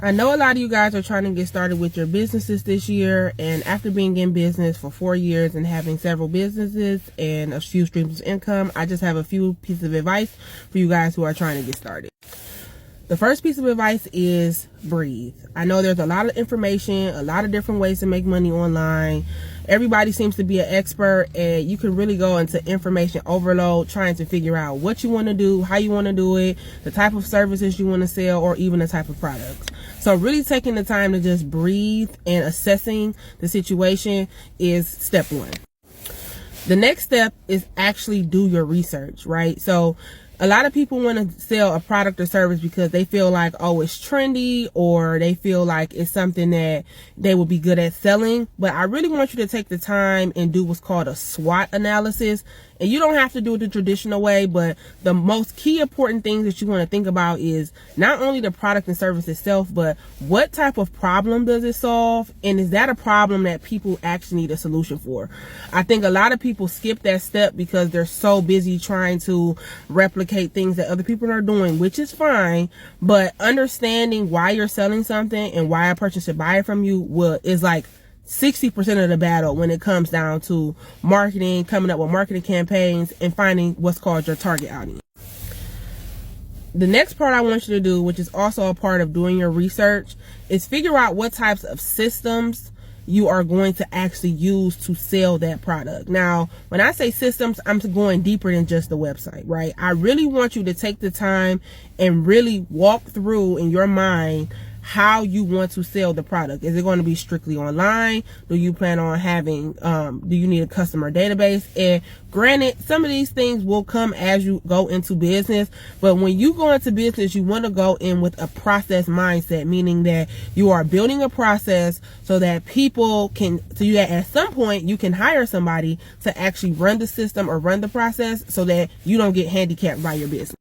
I know a lot of you guys are trying to get started with your businesses this year, and after being in business for 4 years and having several businesses and a few streams of income, I just have a few pieces of advice for you guys who are trying to get started. The first piece of advice is breathe. I know there's a lot of information, a lot of different ways to make money online. Everybody seems to be an expert, and you can really go into information overload trying to figure out what you want to do, how you want to do it, the type of services you want to sell, or even the type of products. So really taking the time to just breathe and assessing the situation is step one. The next step is actually do your research, right? So a lot of people want to sell a product or service because they feel like, oh, it's trendy, or they feel like it's something that they will be good at selling. But I really want you to take the time and do what's called a SWOT analysis. And you don't have to do it the traditional way, but the most key important things that you want to think about is not only the product and service itself, but what type of problem does it solve? And is that a problem that people actually need a solution for? I think a lot of people skip that step because they're so busy trying to replicate things that other people are doing, which is fine. But understanding why you're selling something and why a person should buy it from you is like 60% of the battle when it comes down to marketing, coming up with marketing campaigns, and finding what's called your target audience. The next part I want you to do, which is also a part of doing your research, is figure out what types of systems you are going to actually use to sell that product. Now, when I say systems, I'm going deeper than just the website, right? I really want you to take the time and really walk through in your mind how you want to sell the product. Is it going to be strictly online? Do you plan on having, do you need a customer database? And granted, some of these things will come as you go into business, but when you go into business, you want to go in with a process mindset, meaning that you are building a process so that at some point you can hire somebody to actually run the system or run the process so that you don't get handicapped by your business.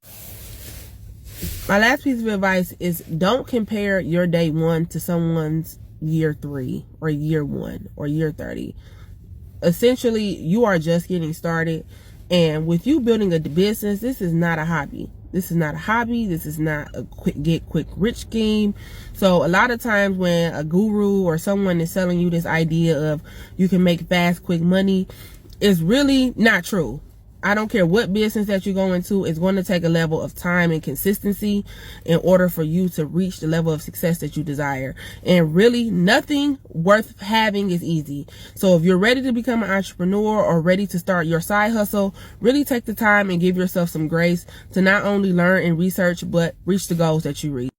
My last piece of advice is don't compare your day one to someone's year 3 or year 1 or year 30. Essentially, you are just getting started. And with you building a business, this is not a hobby. This is not a hobby. This is not a quick rich scheme. So a lot of times when a guru or someone is selling you this idea of you can make fast, quick money, it's really not true. I don't care what business that you go into, it's going to take a level of time and consistency in order for you to reach the level of success that you desire. And really, nothing worth having is easy. So if you're ready to become an entrepreneur or ready to start your side hustle, really take the time and give yourself some grace to not only learn and research, but reach the goals that you reach.